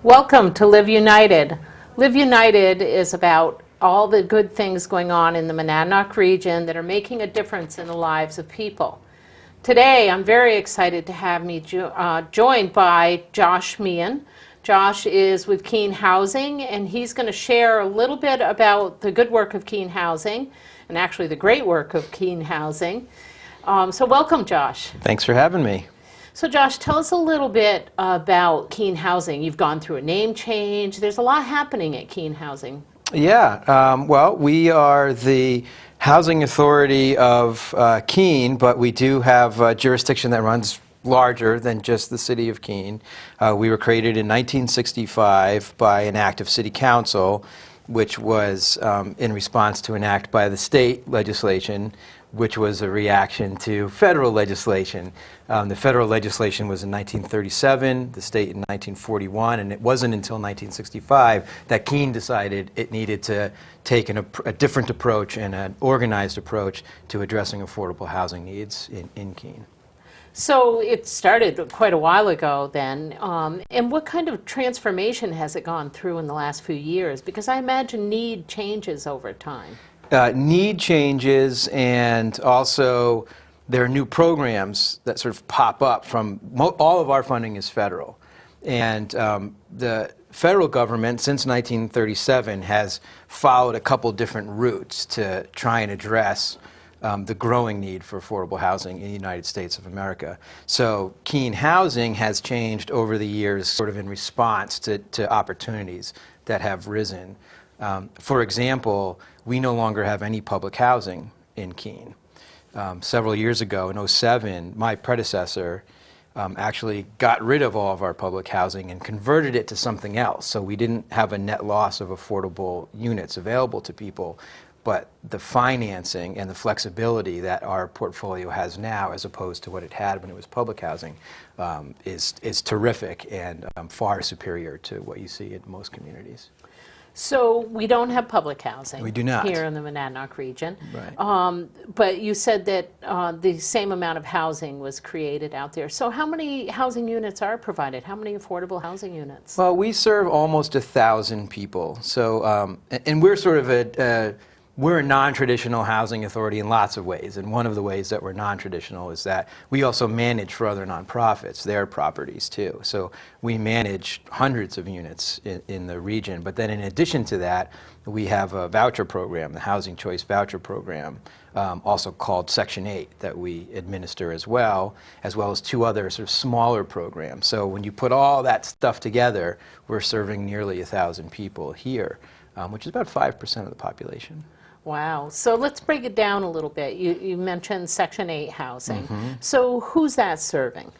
Welcome to Live United. Live United is about all the good things going on in the Monadnock region that are making a difference in the lives of people. Today, I'm very excited to have me joined by Josh Meehan. Josh is with Keene Housing, and he's going to share a little bit about the good work of Keene Housing, and actually the great work of Keene Housing. So welcome, Josh. Thanks for having me. So Josh, tell us a little bit about Keene Housing. You've gone through a name change. There's a lot happening at Keene Housing. Yeah, well, we are the housing authority of Keene, but we do have a jurisdiction that runs larger than just the city of Keene. We were created in 1965 by an act of city council, which was in response to an act by the state legislation, which was a reaction to federal legislation. The federal legislation was in 1937, the state in 1941, and it wasn't until 1965 that Keene decided it needed to take a different approach and an organized approach to addressing affordable housing needs in Keene. So it started quite a while ago then, and what kind of transformation has it gone through in the last few years? Because I imagine need changes over time. Need changes, and also there are new programs that sort of pop up from, all of our funding is federal. And the federal government, since 1937, has followed a couple different routes to try and address the growing need for affordable housing in the United States of America. So Keene Housing has changed over the years sort of in response to opportunities that have risen. For example, we no longer have any public housing in Keene. Several years ago, in '07, my predecessor actually got rid of all of our public housing and converted it to something else. So we didn't have a net loss of affordable units available to people, but the financing and the flexibility that our portfolio has now, as opposed to what it had when it was public housing, is terrific and far superior to what you see in most communities. So we don't have public housing. We do not. Here in the Monadnock region. Right. But you said that the same amount of housing was created out there. So how many housing units are provided? How many affordable housing units? Well, we serve almost 1,000 people. So, and we're sort of we're a non-traditional housing authority in lots of ways, and one of the ways that we're non-traditional is that we also manage for other nonprofits their properties too. So we manage hundreds of units in the region, but then in addition to that, we have a voucher program, the Housing Choice Voucher Program, also called Section 8, that we administer as well as two other sort of smaller programs. So when you put all that stuff together, we're serving nearly 1,000 people here, which is about 5% of the population. Wow. So let's break it down a little bit. You mentioned Section 8 housing. Mm-hmm. So who's that serving?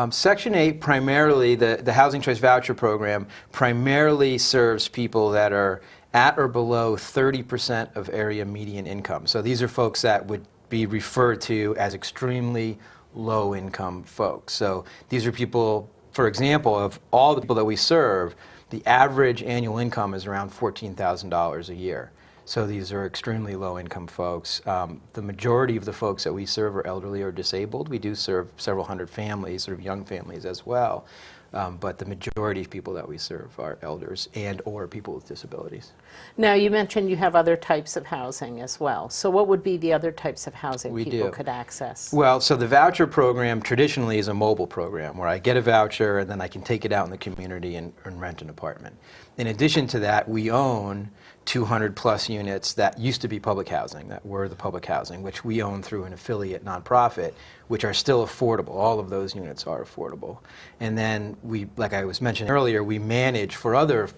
Section 8 primarily, the Housing Choice Voucher Program, primarily serves people that are at or below 30% of area median income. So these are folks that would be referred to as extremely low income folks. So these are people, for example, of all the people that we serve, the average annual income is around $14,000 a year. So these are extremely low-income folks. The majority of the folks that we serve are elderly or disabled. We do serve several hundred families, sort of young families as well. But the majority of people that we serve are elders and or people with disabilities. Now, you mentioned you have other types of housing as well. So what would be the other types of housing people could access? Well, so the voucher program traditionally is a mobile program where I get a voucher and then I can take it out in the community and rent an apartment. In addition to that, we own 200 plus units that used to be public housing, that were the public housing, which we own through an affiliate nonprofit, which are still affordable. All of those units are affordable. And then we, like I was mentioning earlier, we manage for other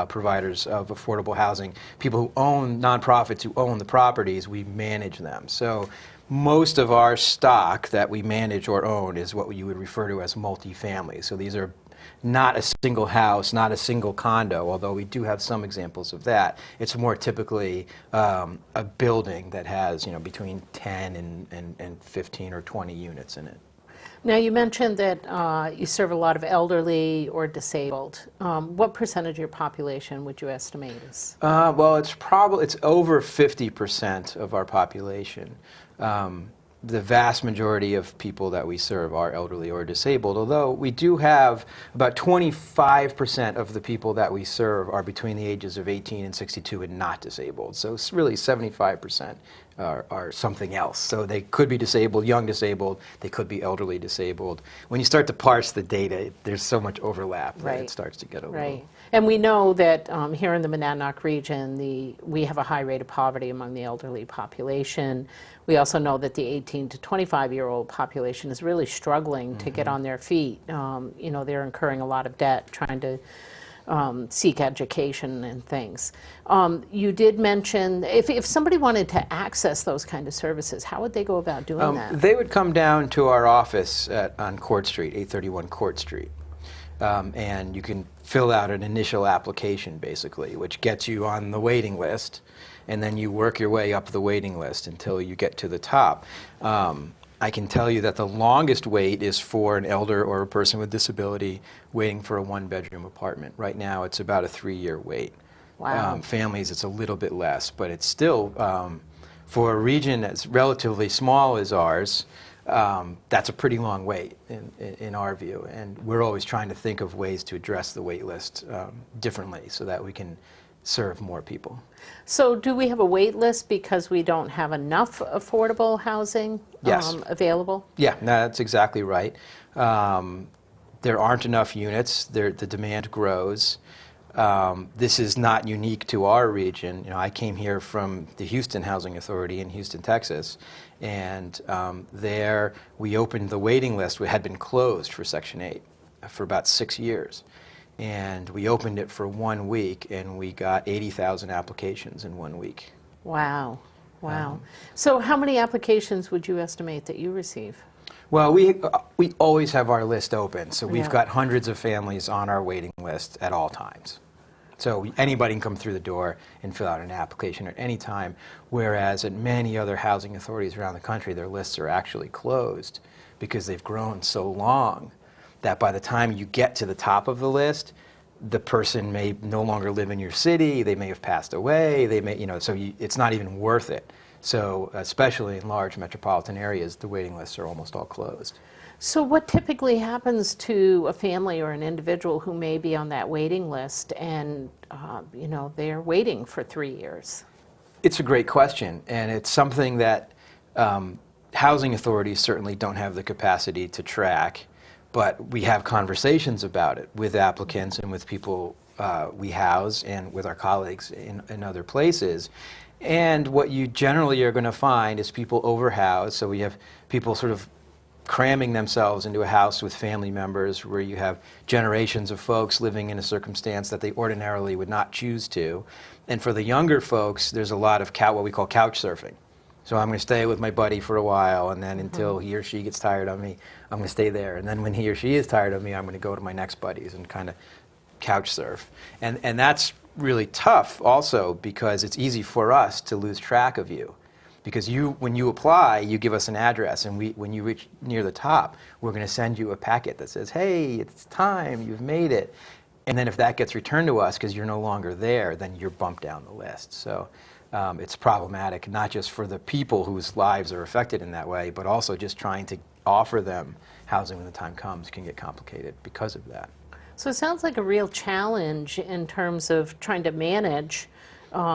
providers of affordable housing, people who own, nonprofits who own the properties, we manage them. So most of our stock that we manage or own is what you would refer to as multifamily. So these are not a single house, not a single condo, although we do have some examples of that. It's more typically a building that has, between 10 and 15 or 20 units in it. Now, you mentioned that you serve a lot of elderly or disabled. What percentage of your population would you estimate is? Well, it's over 50% of our population. the vast majority of people that we serve are elderly or disabled, although we do have about 25% of the people that we serve are between the ages of 18 and 62 and not disabled. So it's really 75% are something else. So they could be disabled, young disabled, they could be elderly disabled. When you start to parse the data, there's so much overlap that it starts to get a little... Right. And we know that here in the Monadnock region, we have a high rate of poverty among the elderly population. We also know that the 18 to 25-year-old population is really struggling to get on their feet. You know, they're incurring a lot of debt trying to seek education and things. You did mention, if somebody wanted to access those kind of services, how would they go about doing that? They would come down to our office on Court Street, 831 Court Street. And you can fill out an initial application, basically, which gets you on the waiting list, and then you work your way up the waiting list until you get to the top. I can tell you that the longest wait is for an elder or a person with disability waiting for a one-bedroom apartment. Right now, it's about a 3-year wait. Wow. Families, it's a little bit less, but it's still, for a region that's relatively small as ours, that's a pretty long wait in our view, and we're always trying to think of ways to address the wait list differently so that we can serve more people. So do we have a wait list because we don't have enough affordable housing available? Yeah, no, that's exactly right. There aren't enough units. The demand grows. This is not unique to our region. You know, I came here from the Houston Housing Authority in Houston, Texas, and there we opened the waiting list. We had been closed for Section 8 for about 6 years. And we opened it for 1 week, and we got 80,000 applications in 1 week. Wow, wow. So how many applications would you estimate that you receive? Well, we always have our list open, so we've got hundreds of families on our waiting list at all times. So anybody can come through the door and fill out an application at any time, whereas at many other housing authorities around the country, their lists are actually closed because they've grown so long that by the time you get to the top of the list, the person may no longer live in your city, they may have passed away, they may, you know, so it's not even worth it. So especially in large metropolitan areas, the waiting lists are almost all closed. So what typically happens to a family or an individual who may be on that waiting list and, you know, they're waiting for 3 years? It's a great question, and it's something that housing authorities certainly don't have the capacity to track. But we have conversations about it with applicants and with people we house and with our colleagues in other places. And what you generally are going to find is people overhoused. So we have people sort of cramming themselves into a house with family members where you have generations of folks living in a circumstance that they ordinarily would not choose to. And for the younger folks, there's a lot of what we call couch surfing. So I'm going to stay with my buddy for a while, and then until he or she gets tired of me, I'm going to stay there. And then when he or she is tired of me, I'm going to go to my next buddies and kind of couch surf. And that's really tough also because it's easy for us to lose track of you. Because when you apply, you give us an address, and when you reach near the top, we're going to send you a packet that says, hey, it's time, you've made it. And then if that gets returned to us because you're no longer there, then you're bumped down the list. So it's problematic, not just for the people whose lives are affected in that way, but also just trying to offer them housing when the time comes can get complicated because of that. So it sounds like a real challenge in terms of trying to manage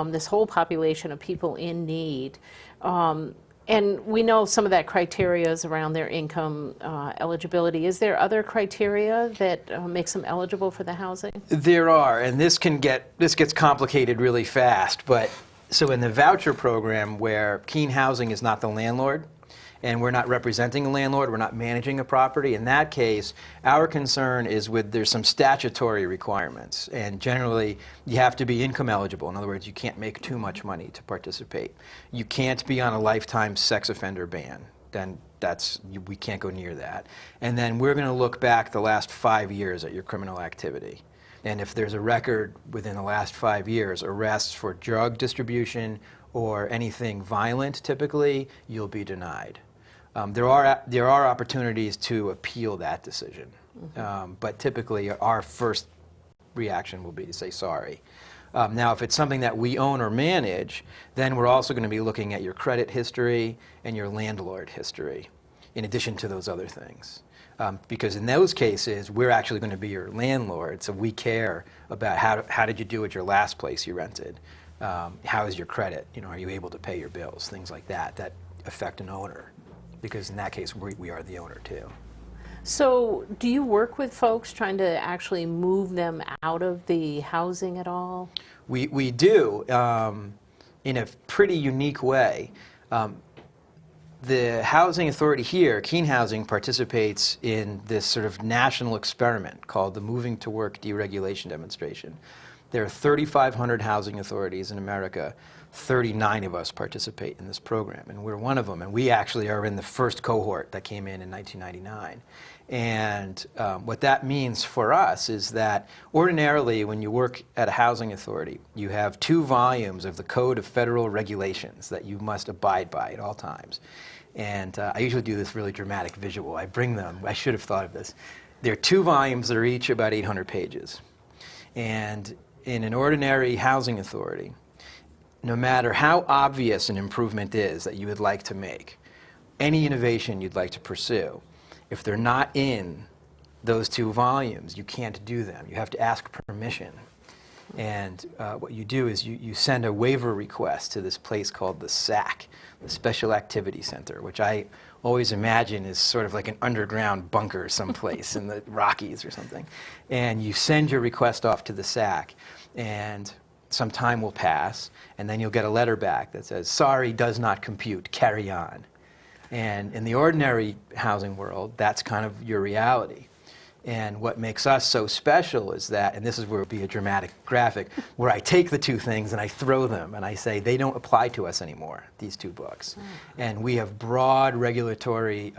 this whole population of people in need. And we know some of that criteria is around their income eligibility. Is there other criteria that makes them eligible for the housing? There are, and this gets complicated really fast. But so in the voucher program, where Keene Housing is not the landlord, and we're not representing a landlord, we're not managing a property. In that case, our concern is there's some statutory requirements, and generally you have to be income eligible. In other words, you can't make too much money to participate. You can't be on a lifetime sex offender ban. Then we can't go near that. And then we're going to look back the last 5 years at your criminal activity. And if there's a record within the last 5 years, arrests for drug distribution or anything violent, typically, you'll be denied. There are opportunities to appeal that decision, but typically our first reaction will be to say sorry. Now, if it's something that we own or manage, then we're also going to be looking at your credit history and your landlord history, in addition to those other things. Because in those cases, we're actually going to be your landlord, so we care about how did you do at your last place you rented? How is your credit? Are you able to pay your bills? Things like that affect an owner, because in that case, we are the owner too. So do you work with folks trying to actually move them out of the housing at all? We do, in a pretty unique way. The housing authority here, Keene Housing, participates in this sort of national experiment called the Moving to Work Deregulation Demonstration. There are 3,500 housing authorities in America. 39 of us participate in this program, and we're one of them. And we actually are in the first cohort that came in 1999. And what that means for us is that ordinarily when you work at a housing authority, you have 2 volumes of the Code of Federal Regulations that you must abide by at all times. And I usually do this really dramatic visual. I bring them. I should have thought of this. There are 2 volumes that are each about 800 pages. And in an ordinary housing authority, no matter how obvious an improvement is that you would like to make, any innovation you'd like to pursue, if they're not in those 2 volumes, you can't do them. You have to ask permission. And what you do is you send a waiver request to this place called the SAC, the Special Activity Center, which I always imagine is sort of like an underground bunker someplace in the Rockies or something. And you send your request off to the SAC, and some time will pass, and then you'll get a letter back that says, sorry, does not compute, carry on. And in the ordinary housing world, that's kind of your reality. And what makes us so special is that, and this is where it would be a dramatic graphic, where I take the 2 things and I throw them and I say, they don't apply to us anymore, these 2 books. And we have broad regulatory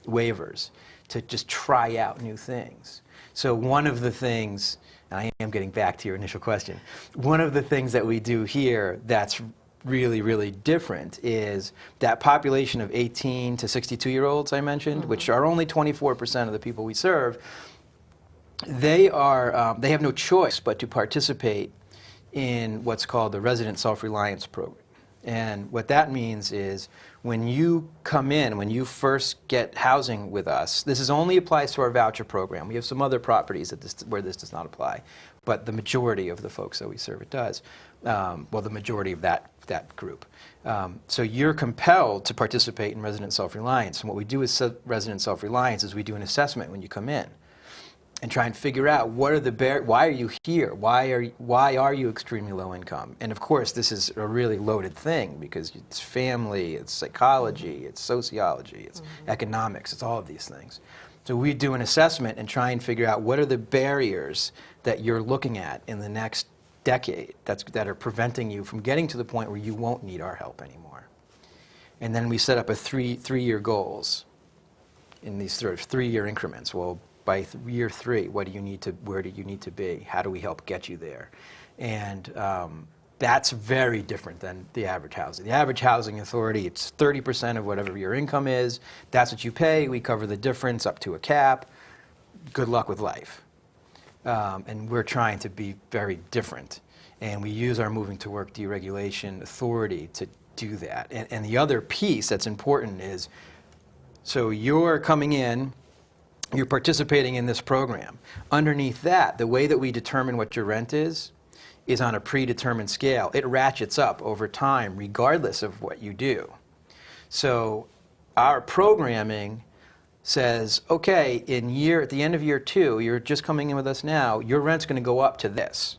waivers to just try out new things. So one of the things, and I am getting back to your initial question, one of the things that we do here that's really, really different is that population of 18 to 62-year-olds I mentioned, which are only 24% of the people we serve. They have no choice but to participate in what's called the Resident Self-Reliance Program. And what that means is when you come in, when you first get housing with us, this only applies to our voucher program. We have some other properties where this does not apply, but the majority of the folks that we serve it does. Well, the majority of that group. So you're compelled to participate in resident self-reliance. And what we do with resident self-reliance is we do an assessment when you come in and try and figure out what are why are you here? Why are you extremely low income? And of course, this is a really loaded thing because it's family, it's psychology, it's sociology, it's economics, it's all of these things. So we do an assessment and try and figure out what are the barriers that you're looking at in the next decade that are preventing you from getting to the point where you won't need our help anymore. And then we set up a three-year goals in these sort of 3-year increments. Well, by year 3, where do you need to be? How do we help get you there? And that's very different than the average housing. The average housing authority, it's 30% of whatever your income is. That's what you pay. We cover the difference up to a cap. Good luck with life. And we're trying to be very different. And we use our Moving to Work Deregulation Authority to do that. And the other piece that's important is, so you're coming in, you're participating in this program. Underneath that, the way that we determine what your rent is on a predetermined scale. It ratchets up over time regardless of what you do. So our programming says, okay, at the end of year 2, you're just coming in with us now, your rent's going to go up to this.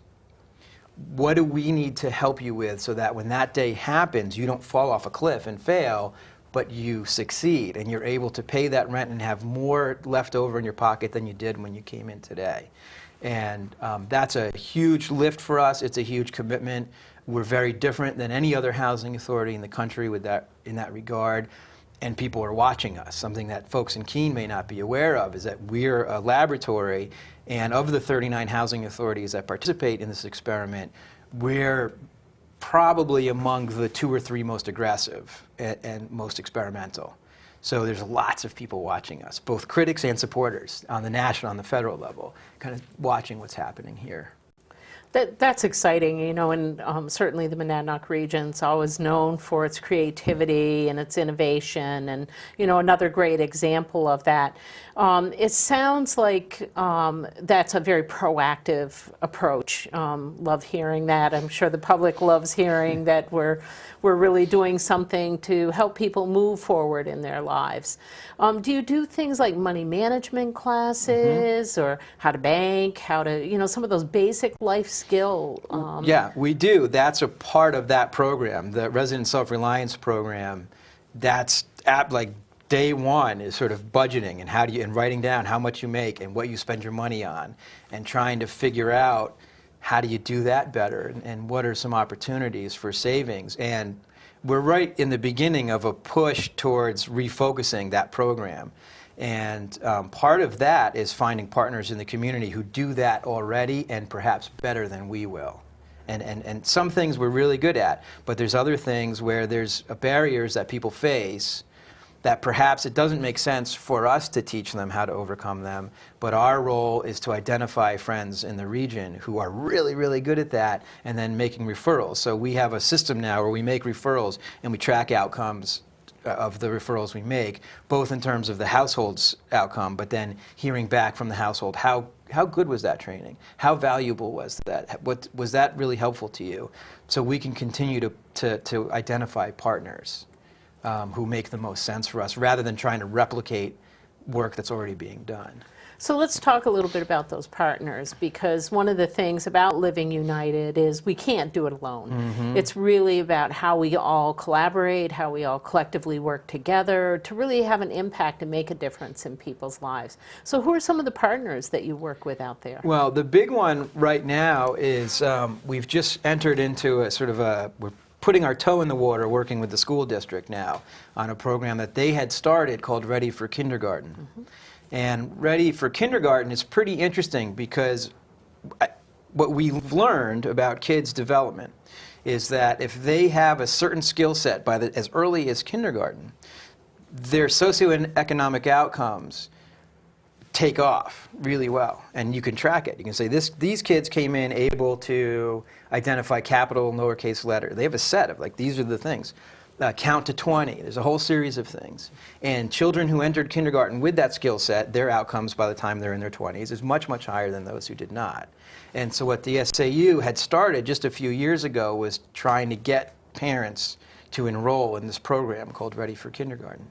What do we need to help you with so that when that day happens, you don't fall off a cliff and fail, but you succeed and you're able to pay that rent and have more left over in your pocket than you did when you came in today. And that's a huge lift for us. It's a huge commitment. We're very different than any other housing authority in the country in that regard. And people are watching us. Something that folks in Keene may not be aware of is that we're a laboratory, and of the 39 housing authorities that participate in this experiment, we're probably among the 2 or 3 most aggressive and most experimental. So there's lots of people watching us, both critics and supporters on the national, on the federal level, kind of watching what's happening here. That's exciting, and certainly the Monadnock region's always known for its creativity and its innovation, and, another great example of that. It sounds like that's a very proactive approach. Love hearing that. I'm sure the public loves hearing that we're really doing something to help people move forward in their lives. Do you do things like money management classes or how to bank, how to, some of those basic life skill? Yeah, we do. That's a part of that program, the Resident Self-Reliance Program. That's like day one is sort of budgeting and writing down how much you make and what you spend your money on, and trying to figure out how do you do that better, and what are some opportunities for savings. And we're right in the beginning of a push towards refocusing that program. And part of that is finding partners in the community who do that already and perhaps better than we will. And some things we're really good at, but there's other things where there's barriers that people face that perhaps it doesn't make sense for us to teach them how to overcome them, but our role is to identify friends in the region who are really, really good at that, and then making referrals. So we have a system now where we make referrals and we track outcomes of the referrals we make, both in terms of the household's outcome, but then hearing back from the household, how good was that training? How valuable was that? What was that really helpful to you? So we can continue to identify partners who make the most sense for us, rather than trying to replicate work that's already being done. So let's talk a little bit about those partners, because one of the things about Living United is we can't do it alone. It's really about how we all collaborate, how we all collectively work together to really have an impact and make a difference in people's lives. So who are some of the partners that you work with out there? Well, the big one right now is we've just entered into a sort of we're putting our toe in the water working with the school district now on a program that they had started called Ready for Kindergarten. And Ready for Kindergarten is pretty interesting because what we've learned about kids' development is that if they have a certain skill set as early as kindergarten, their socioeconomic outcomes take off really well, and you can track it. You can say these kids came in able to identify capital and lowercase letter. They have a set of these are the things. Count to 20. There's a whole series of things. And children who entered kindergarten with that skill set, their outcomes by the time they're in their 20s is much, much higher than those who did not. And so what the SAU had started just a few years ago was trying to get parents to enroll in this program called Ready for Kindergarten.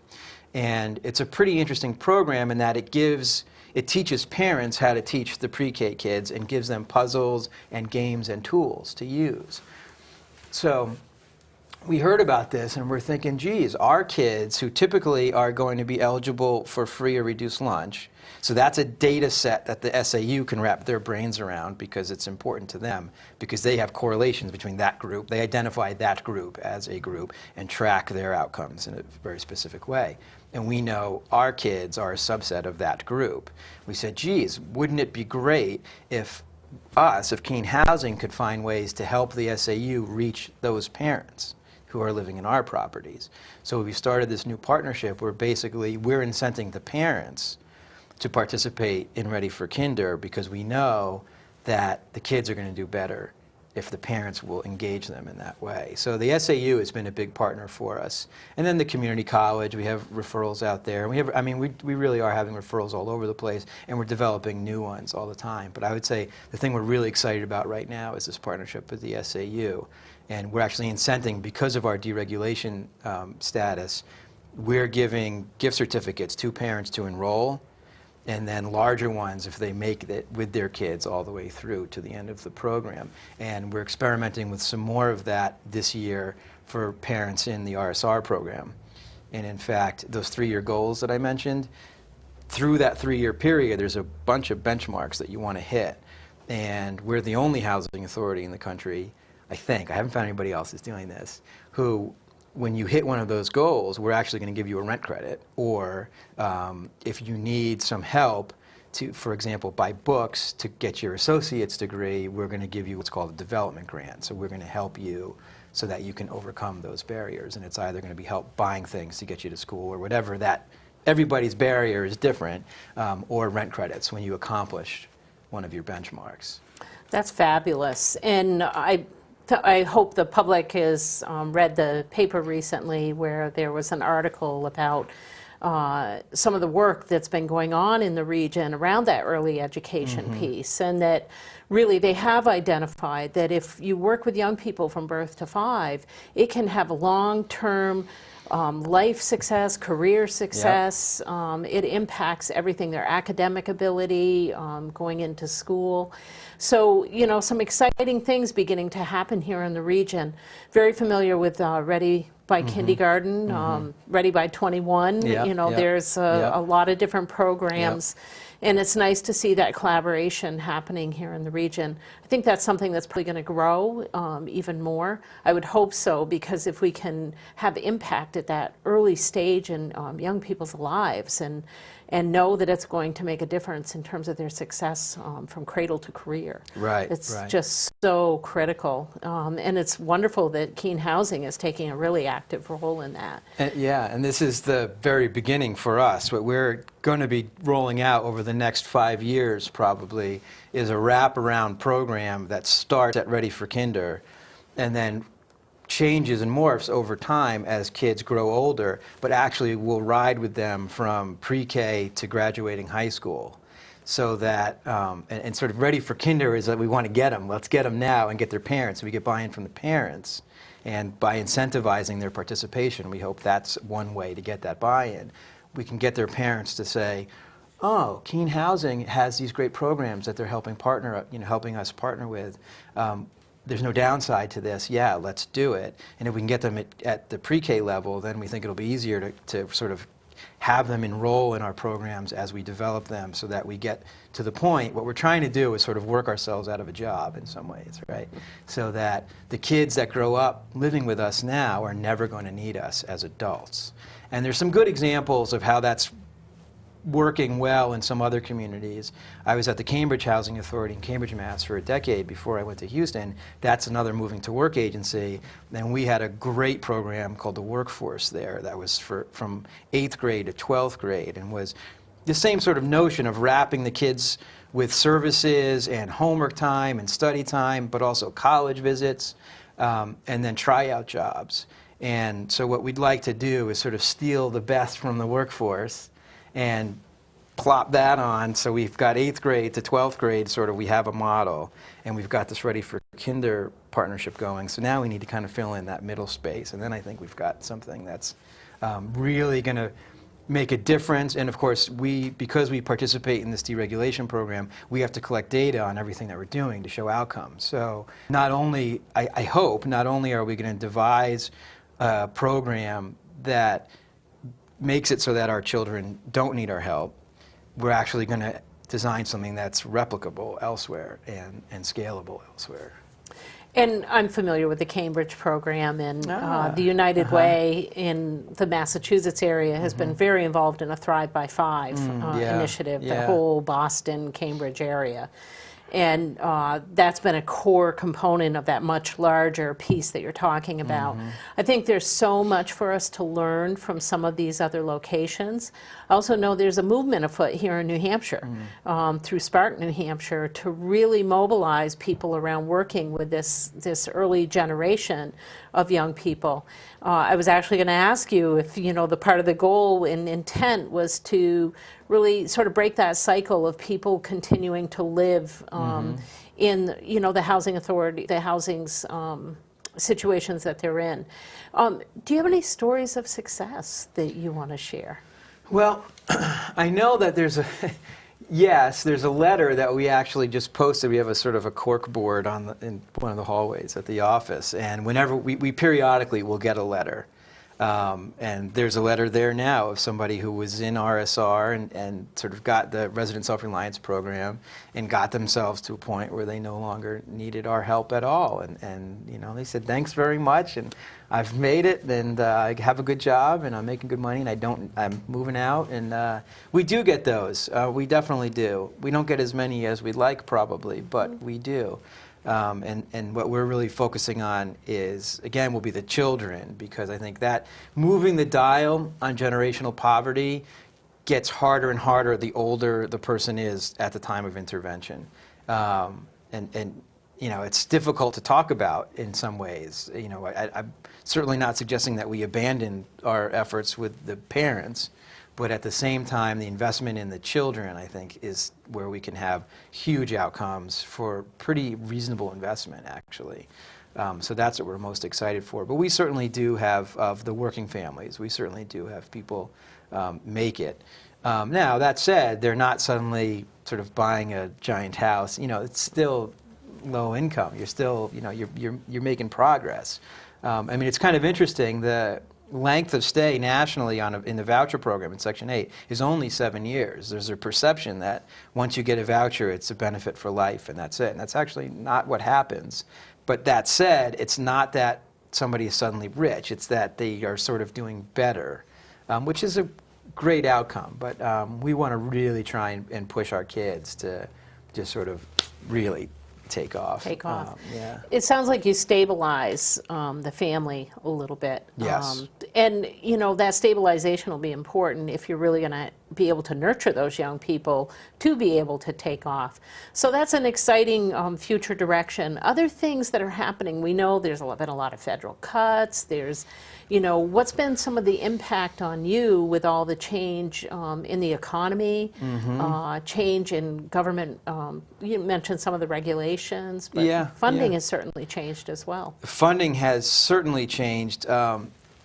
And it's a pretty interesting program in that it teaches parents how to teach the pre-K kids and gives them puzzles and games and tools to use. So we heard about this and we're thinking, geez, our kids who typically are going to be eligible for free or reduced lunch, so that's a data set that the SAU can wrap their brains around because it's important to them, because they have correlations between that group. They identify that group as a group and track their outcomes in a very specific way. And we know our kids are a subset of that group. We said, geez, wouldn't it be great if Keene Housing could find ways to help the SAU reach those parents who are living in our properties. So we started this new partnership where basically we're incenting the parents to participate in Ready for Kinder, because we know that the kids are going to do better if the parents will engage them in that way. So the SAU has been a big partner for us. And then the community college, we have referrals out there. We really are having referrals all over the place, and we're developing new ones all the time. But I would say the thing we're really excited about right now is this partnership with the SAU. And we're actually incenting, because of our deregulation status, we're giving gift certificates to parents to enroll, and then larger ones if they make it with their kids all the way through to the end of the program. And we're experimenting with some more of that this year for parents in the RSR program. And in fact, those 3-year goals that I mentioned, through that 3-year period, there's a bunch of benchmarks that you want to hit. And we're the only housing authority in the country, I think, I haven't found anybody else that's doing this, who, when you hit one of those goals, we're actually going to give you a rent credit. Or if you need some help to, for example, buy books to get your associate's degree, we're going to give you what's called a development grant. So we're going to help you so that you can overcome those barriers. And it's either going to be help buying things to get you to school or whatever that, everybody's barrier is different, or rent credits when you accomplish one of your benchmarks. That's fabulous. And I hope the public has read the paper recently where there was an article about some of the work that's been going on in the region around that early education piece, and that really they have identified that if you work with young people from birth to 5, it can have a long-term life success, career success. It impacts everything, their academic ability, going into school. So, you know, some exciting things beginning to happen here in the region. Very familiar with Ready by Kindergarten, Ready by 21. Yep, You know, yep, there's yep. a lot of different programs. And it's nice to see that collaboration happening here in the region. I think that's something that's probably going to grow even more. I would hope so, because if we can have impact at that early stage in young people's lives and know that it's going to make a difference in terms of their success from cradle to career. Right, It's right. just so critical. And it's wonderful that Keene Housing is taking a really active role in that. And this is the very beginning for us. What we're going to be rolling out over the next 5 years probably is a wraparound program that starts at Ready for Kinder and then changes and morphs over time as kids grow older, but actually will ride with them from pre-K to graduating high school. So that, and sort of Ready for Kinder is that we want to get them. Let's get them now and get their parents. So we get buy-in from the parents. And by incentivizing their participation, we hope that's one way to get that buy-in. We can get their parents to say, oh, Keene Housing has these great programs that they're helping helping us partner with. There's no downside to this. Yeah, let's do it. And if we can get them at the pre-K level, then we think it'll be easier to sort of have them enroll in our programs as we develop them, so that we get to the point. What we're trying to do is sort of work ourselves out of a job in some ways, right? So that the kids that grow up living with us now are never going to need us as adults. And there's some good examples of how that's working well in some other communities. I was at the Cambridge Housing Authority in Cambridge, Mass. For a decade before I went to Houston. That's another moving to work agency. And we had a great program called the Workforce there that was from 8th grade to 12th grade, and was the same sort of notion of wrapping the kids with services and homework time and study time, but also college visits, and then tryout jobs. And so what we'd like to do is sort of steal the best from the workforce and plop that on. So we've got 8th grade to 12th grade, sort of, we have a model, and we've got this Ready for Kinder partnership going. So now we need to kind of fill in that middle space, and then I think we've got something that's really going to make a difference. And of course, because we participate in this deregulation program, we have to collect data on everything that we're doing to show outcomes. So not only, I hope, not only are we going to devise a program that makes it so that our children don't need our help, we're actually going to design something that's replicable elsewhere and scalable elsewhere. And I'm familiar with the Cambridge program, and the United Way in the Massachusetts area has been very involved in a Thrive by 5 initiative, the whole Boston, Cambridge area. And that's been a core component of that much larger piece that you're talking about. I think there's so much for us to learn from some of these other locations. I also know there's a movement afoot here in New Hampshire, through Spark, New Hampshire, to really mobilize people around working with this early generation of young people. I was actually going to ask you if, you know, the part of the goal and intent was to really sort of break that cycle of people continuing to live in, you know, the housing authority, the housing's situations that they're in. Do you have any stories of success that you want to share? Well, I know that there's a there's a letter that we actually just posted. We have a sort of a cork board in one of the hallways at the office, and whenever we periodically will get a letter. And there's a letter there now of somebody who was in RSR and sort of got the Resident Self-Reliance program and got themselves to a point where they no longer needed our help at all. And you know, they said, thanks very much, and I've made it, and I have a good job, and I'm making good money, and I'm moving out. And we do get those. We definitely do. We don't get as many as we'd like, probably, but we do. And what we're really focusing on is, again, will be the children, because I think that moving the dial on generational poverty gets harder and harder the older the person is at the time of intervention. and it's difficult to talk about in some ways. I'm certainly not suggesting that we abandon our efforts with the parents, but at the same time, the investment in the children, I think, is where we can have huge outcomes for pretty reasonable investment, actually. So that's what we're most excited for. But we certainly do have, of the working families, we certainly do have people make it. Now, that said, they're not suddenly sort of buying a giant house. It's still low income. You're still, you're making progress. It's kind of interesting. The length of stay nationally in the voucher program in Section 8 is only 7 years. There's a perception that once you get a voucher, it's a benefit for life, and that's it. And that's actually not what happens. But that said, it's not that somebody is suddenly rich. It's that they are sort of doing better, which is a great outcome. But we want to really try and push our kids to just sort of really take off. Yeah. It sounds like you stabilize the family a little bit. Yes. And that stabilization will be important if you're really going to be able to nurture those young people to be able to take off. So that's an exciting future direction. Other things that are happening, we know there's been a lot of federal cuts. There's, what's been some of the impact on you with all the change in the economy, change in government, you mentioned some of the regulations, but funding has certainly changed as well. Funding has certainly changed.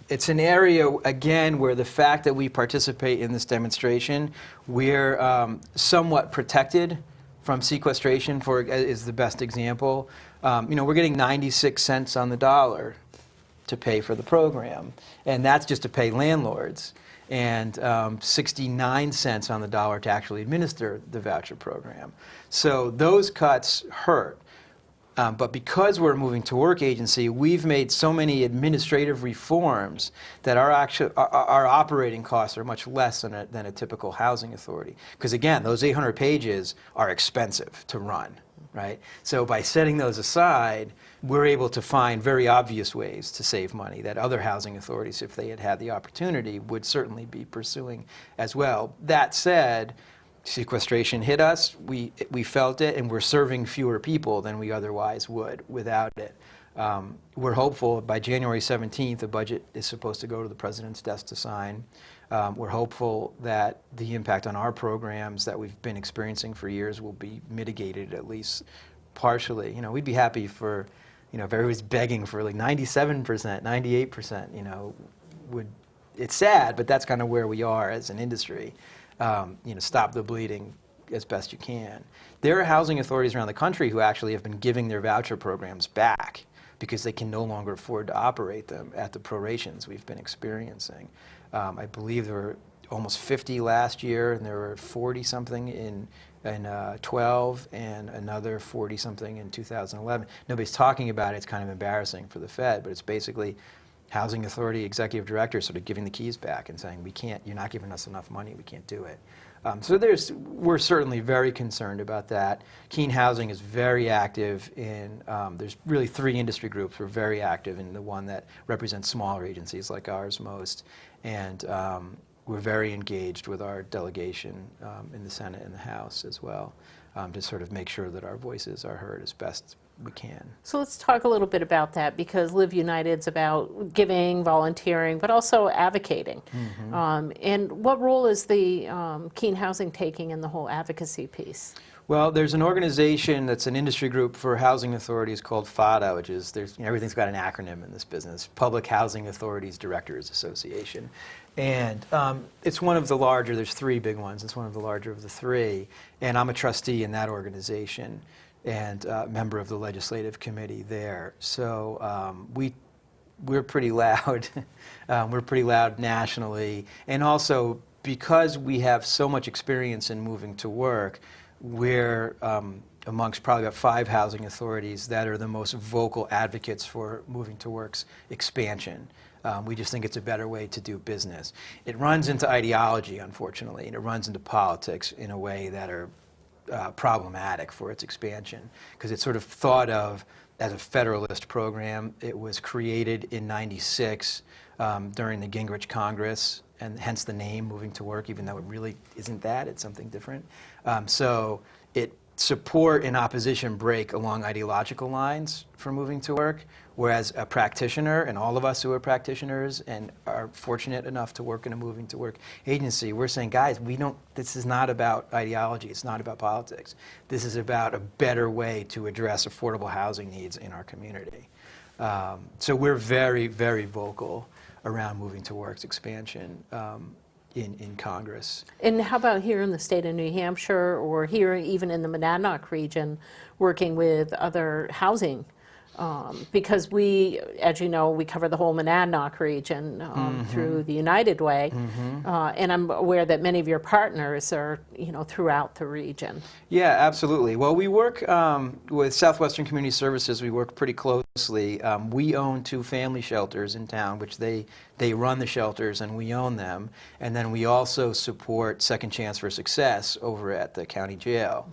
It's an area, again, where the fact that we participate in this demonstration, we're somewhat protected from sequestration, is the best example. We're getting 96 cents on the dollar to pay for the program, and that's just to pay landlords, and 69 cents on the dollar to actually administer the voucher program. So those cuts hurt. But because we're a moving to work agency, we've made so many administrative reforms that our operating costs are much less than a typical housing authority. Because again, those 800 pages are expensive to run, right? So by setting those aside, we're able to find very obvious ways to save money that other housing authorities, if they had had the opportunity, would certainly be pursuing as well. That said, sequestration hit us, we felt it, and we're serving fewer people than we otherwise would without it. We're hopeful by January 17th, the budget is supposed to go to the president's desk to sign. We're hopeful that the impact on our programs that we've been experiencing for years will be mitigated at least partially. We'd be happy for, if everybody's begging for like 97%, 98%, it's sad, but that's kind of where we are as an industry. Stop the bleeding as best you can. There are housing authorities around the country who actually have been giving their voucher programs back because they can no longer afford to operate them at the prorations we've been experiencing. I believe there were almost 50 last year, and there were 40-something in 12, and another 40-something in 2011. Nobody's talking about it. It's kind of embarrassing for the Fed, but it's basically housing authority executive directors sort of giving the keys back and saying, we can't, you're not giving us enough money, we can't do it. So we're certainly very concerned about that. Keene Housing is very active in, there's really 3 industry groups who are very active in the one that represents smaller agencies like ours most. And we're very engaged with our delegation in the Senate and the House as well, to sort of make sure that our voices are heard as best we can. So let's talk a little bit about that, because Live United's about giving, volunteering, but also advocating. And what role is the Keene Housing taking in the whole advocacy piece? Well, there's an organization that's an industry group for housing authorities called FADA, which is, everything's got an acronym in this business, Public Housing Authorities Directors Association. And it's one of the larger, there's 3 big ones, it's one of the larger of the 3. And I'm a trustee in that organization and member of the legislative committee there. So we're pretty loud. We're pretty loud nationally. And also, because we have so much experience in moving to work, we're amongst probably about 5 housing authorities that are the most vocal advocates for moving to work's expansion. We just think it's a better way to do business. It runs into ideology, unfortunately, and it runs into politics in a way that are problematic for its expansion, because it's sort of thought of as a federalist program. It was created in '96 during the Gingrich Congress, and hence the name Moving to Work, even though it really isn't that, it's something different. So it support and opposition break along ideological lines for moving to work, whereas a practitioner, and all of us who are practitioners and are fortunate enough to work in a moving to work agency, we're saying, guys, this is not about ideology, it's not about politics. This is about a better way to address affordable housing needs in our community. So we're very, very vocal around moving to work's expansion in Congress. And how about here in the state of New Hampshire, or here even in the Monadnock region, working with other housing? Because we, as you know, we cover the whole Monadnock region through the United Way, and I'm aware that many of your partners are, throughout the region. Yeah, absolutely. Well, we work with Southwestern Community Services. We work pretty closely. We own 2 family shelters in town, which they run the shelters and we own them. And then we also support Second Chance for Success over at the county jail.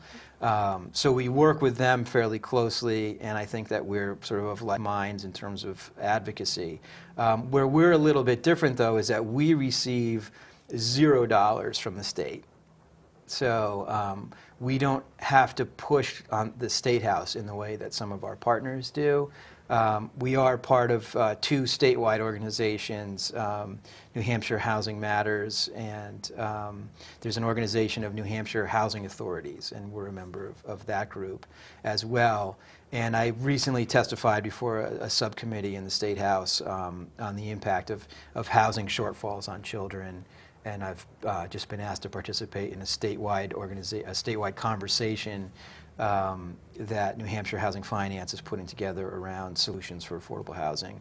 So we work with them fairly closely, and I think that we're sort of like minds in terms of advocacy. Where we're a little bit different, though, is that we receive $0 from the state. So we don't have to push on the State House in the way that some of our partners do. We are part of 2 statewide organizations, New Hampshire Housing Matters, and there's an organization of New Hampshire Housing Authorities, and we're a member of that group as well. And I recently testified before a subcommittee in the State House on the impact of housing shortfalls on children. And I've just been asked to participate in a statewide conversation that New Hampshire Housing Finance is putting together around solutions for affordable housing.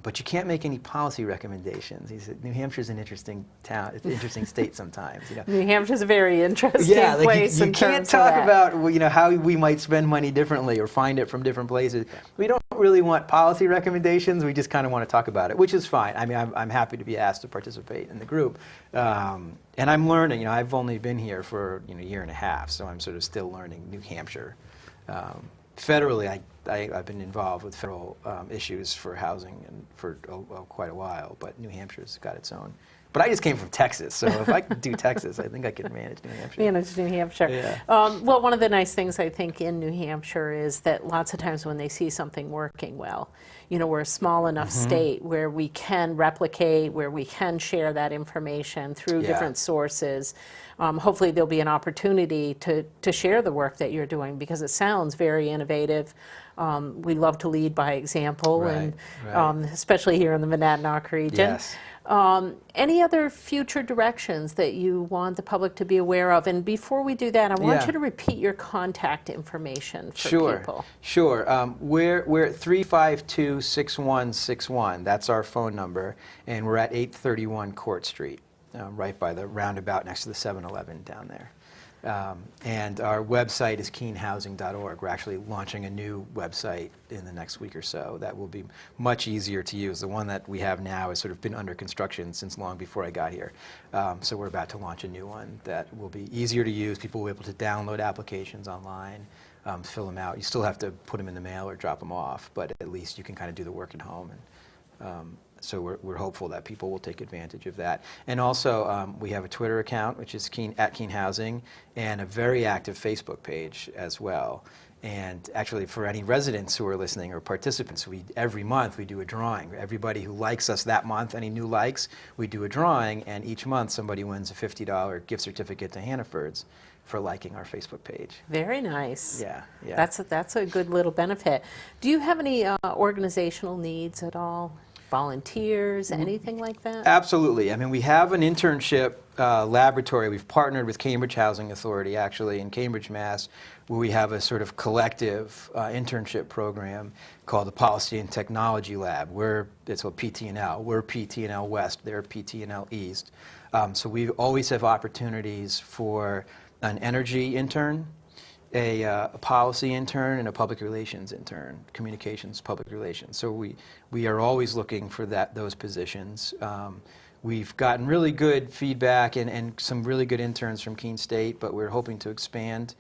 But you can't make any policy recommendations. He said, New Hampshire's an interesting town, it's an interesting state sometimes. New Hampshire's a very interesting like place you in can't terms talk of that. about how we might spend money differently or find it from different places. We don't really want policy recommendations. We just kind of want to talk about it, which is fine. I mean, I'm happy to be asked to participate in the group. And I'm learning. I've only been here for a year and a half, so I'm sort of still learning New Hampshire. Federally, I've been involved with federal issues for housing and for quite a while, but New Hampshire's got its own. But I just came from Texas, so if I could do Texas, I think I could manage New Hampshire. Manage New Hampshire. Yeah. Well, one of the nice things I think in New Hampshire is that lots of times when they see something working well, we're a small enough state where we can replicate, where we can share that information through different sources. Hopefully there'll be an opportunity to share the work that you're doing, because it sounds very innovative. We love to lead by example, Right. Especially here in the Monadnock region. Yes. Any other future directions that you want the public to be aware of? And before we do that, I want you to repeat your contact information for people. Sure. We're at 352-6161. That's our phone number, and we're at 831 Court Street, right by the roundabout next to the 7-Eleven down there. And our website is keenehousing.org. We're actually launching a new website in the next week or so that will be much easier to use. The one that we have now has sort of been under construction since long before I got here. So we're about to launch a new one that will be easier to use. People will be able to download applications online, fill them out. You still have to put them in the mail or drop them off, but at least you can kind of do the work at home. And, so we're hopeful that people will take advantage of that. And also, we have a Twitter account, which is at Keene Housing, and a very active Facebook page as well. And actually, for any residents who are listening or participants, every month we do a drawing. Everybody who likes us that month, any new likes, we do a drawing, and each month somebody wins a $50 gift certificate to Hannaford's for liking our Facebook page. Very nice. Yeah. That's a good little benefit. Do you have any organizational needs at all? Volunteers, anything like that? Absolutely. I mean, we have an internship laboratory. We've partnered with Cambridge Housing Authority, actually, in Cambridge, Mass., where we have a sort of collective internship program called the Policy and Technology Lab. It's called PT&L. We're PT&L West. They're PT&L East. So we always have opportunities for an energy intern, a policy intern, and a public relations intern, communications, public relations. So we are always looking for those positions. We've gotten really good feedback and some really good interns from Keene State, but we're hoping to expand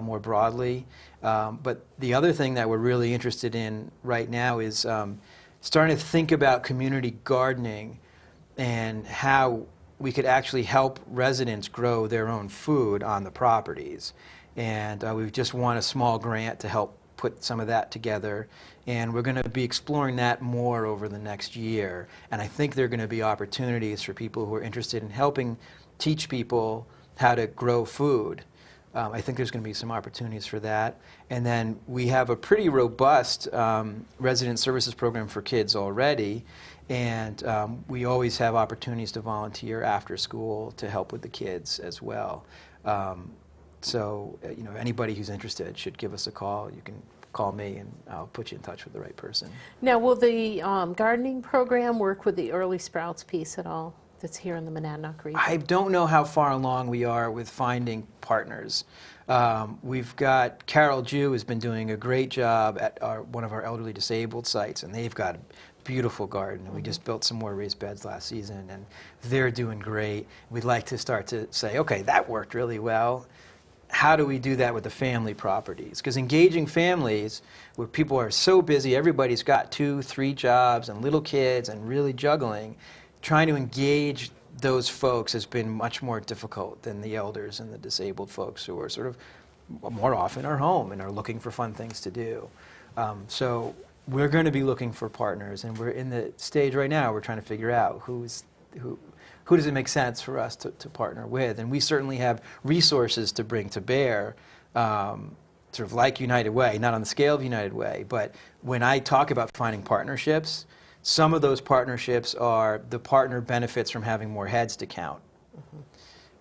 more broadly. But the other thing that we're really interested in right now is starting to think about community gardening and how we could actually help residents grow their own food on the properties. And we've just won a small grant to help put some of that together. And we're going to be exploring that more over the next year. And I think there are going to be opportunities for people who are interested in helping teach people how to grow food. I think there's going to be some opportunities for that. And then we have a pretty robust resident services program for kids already. And we always have opportunities to volunteer after school to help with the kids as well. So, anybody who's interested should give us a call. You can call me and I'll put you in touch with the right person. Now, will the gardening program work with the Early Sprouts piece at all that's here in the Monadnock region? I don't know how far along we are with finding partners. We've got Carol Jew has been doing a great job at one of our elderly disabled sites, and they've got a beautiful garden. And we just built some more raised beds last season, and they're doing great. We'd like to start to say, okay, that worked really well. How do we do that with the family properties? Because engaging families where people are so busy, everybody's got 2, 3 jobs and little kids and really juggling, trying to engage those folks has been much more difficult than the elders and the disabled folks who are sort of more often are home and are looking for fun things to do. So we're going to be looking for partners, and we're in the stage right now we're trying to figure out who does it make sense for us to partner with. And we certainly have resources to bring to bear, sort of like United Way, not on the scale of United Way, but when I talk about finding partnerships, some of those partnerships are the partner benefits from having more heads to count. Mm-hmm.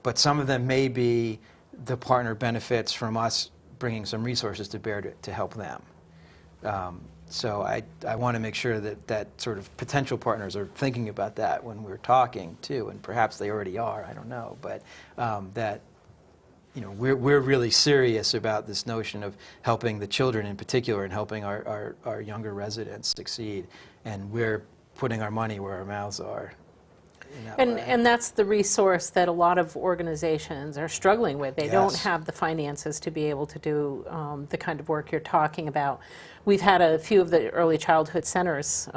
But some of them may be the partner benefits from us bringing some resources to bear to help them. So I want to make sure that sort of potential partners are thinking about that when we're talking too, and perhaps they already are, I don't know, but that we're really serious about this notion of helping the children in particular and helping our younger residents succeed, and we're putting our money where our mouths are. And that's the resource that a lot of organizations are struggling with. They don't have the finances to be able to do the kind of work you're talking about. We've had a few of the early childhood centers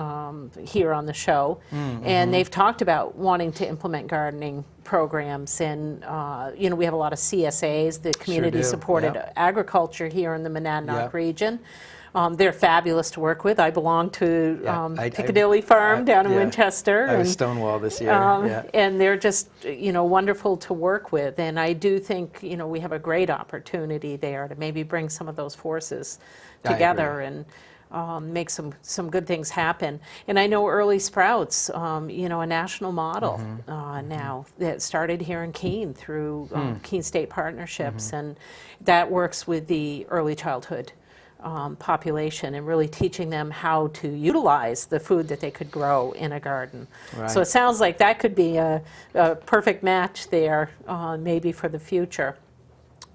here on the show, and they've talked about wanting to implement gardening programs. And we have a lot of CSAs, the community-supported agriculture here in the Monadnock region. They're fabulous to work with. I belong to Piccadilly Farm down in Winchester. I was Stonewall this year. And they're just, wonderful to work with. And I do think, we have a great opportunity there to maybe bring some of those forces together and make some good things happen. And I know Early Sprouts, a national model now that started here in Keene through Keene State Partnerships, and that works with the early childhood population and really teaching them how to utilize the food that they could grow in a garden. Right. So it sounds like that could be a perfect match there, maybe for the future.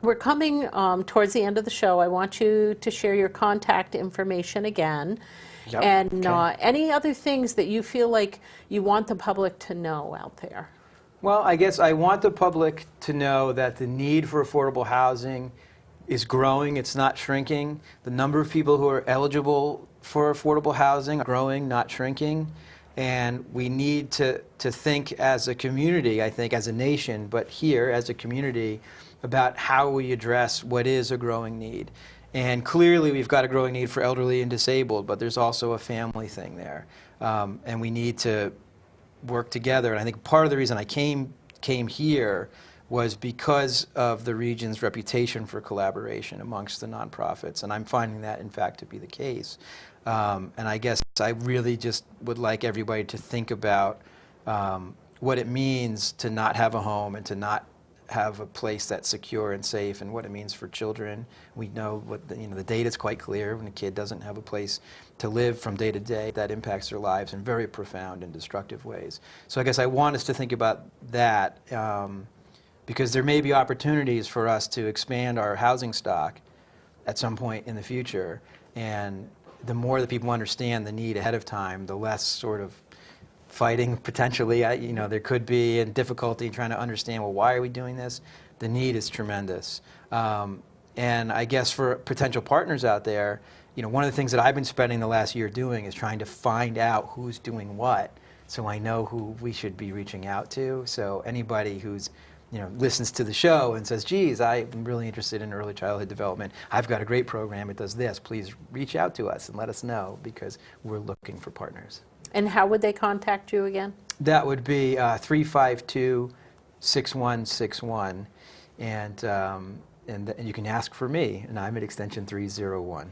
We're coming towards the end of the show. I want you to share your contact information again. Yep. And any other things that you feel like you want the public to know out there? Well, I guess I want the public to know that the need for affordable housing is growing. It's not shrinking. The number of people who are eligible for affordable housing are growing, not shrinking. And we need to think as a community, I think, as a nation, but here as a community, about how we address what is a growing need. And clearly we've got a growing need for elderly and disabled, but there's also a family thing there. And we need to work together. And I think part of the reason I came here was because of the region's reputation for collaboration amongst the nonprofits, and I'm finding that, in fact, to be the case. And I guess I really just would like everybody to think about what it means to not have a home and to not have a place that's secure and safe, and what it means for children. We know what the data is quite clear. When a kid doesn't have a place to live from day to day, that impacts their lives in very profound and destructive ways. So I guess I want us to think about that. Because there may be opportunities for us to expand our housing stock at some point in the future. And the more that people understand the need ahead of time, the less sort of fighting potentially there could be, and difficulty trying to understand, well, why are we doing this? The need is tremendous. And I guess for potential partners out there, one of the things that I've been spending the last year doing is trying to find out who's doing what, so I know who we should be reaching out to. So anybody who's listens to the show and says, geez, I'm really interested in early childhood development. I've got a great program. It does this. Please reach out to us and let us know, because we're looking for partners. And how would they contact you again? That would be 352-6161, and you can ask for me, and I'm at extension 301.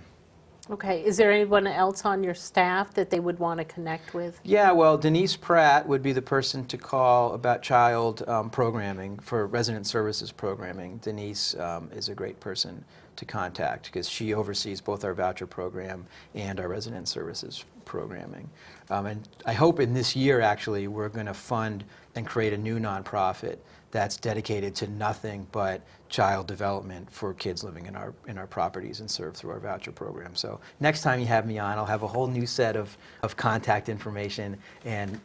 Okay. Is there anyone else on your staff that they would want to connect with? Yeah, well, Denise Pratt would be the person to call about child programming, for resident services programming. Denise is a great person to contact, because she oversees both our voucher program and our resident services programming. And I hope in this year, actually, we're going to fund and create a new nonprofit that's dedicated to nothing but child development for kids living in our properties and served through our voucher program. So next time you have me on, I'll have a whole new set of contact information and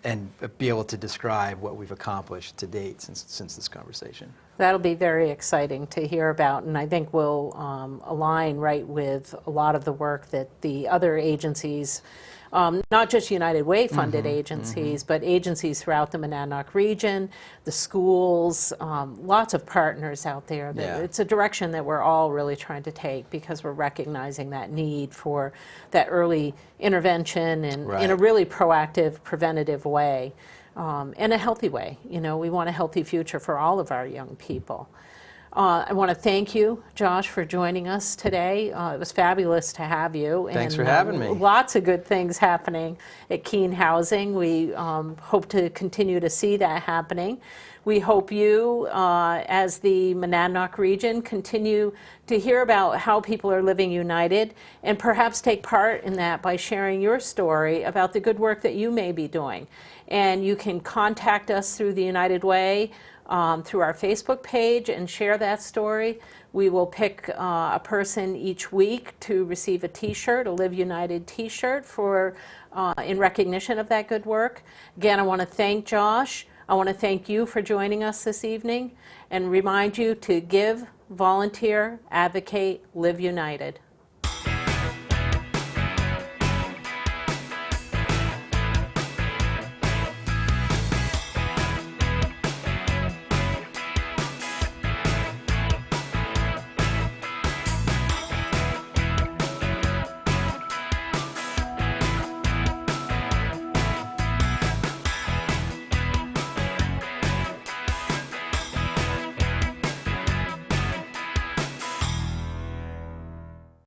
be able to describe what we've accomplished to date since this conversation. That'll be very exciting to hear about, and I think we'll align right with a lot of the work that the other agencies, not just United Way funded agencies, but agencies throughout the Monadnock region, the schools, lots of partners out there. Yeah. It's a direction that we're all really trying to take, because we're recognizing that need for that early intervention and in a really proactive, preventative way, in a healthy way. We want a healthy future for all of our young people. I want to thank you, Josh, for joining us today. It was fabulous to have you. Thanks for having me. Lots of good things happening at Keene Housing. We hope to continue to see that happening. We hope you, as the Monadnock region, continue to hear about how people are living united, and perhaps take part in that by sharing your story about the good work that you may be doing. And you can contact us through the United Way, through our Facebook page, and share that story. We will pick a person each week to receive a t-shirt, a Live United t-shirt, in recognition of that good work. Again, I want to thank Josh. I want to thank you for joining us this evening, and remind you to give, volunteer, advocate, live united.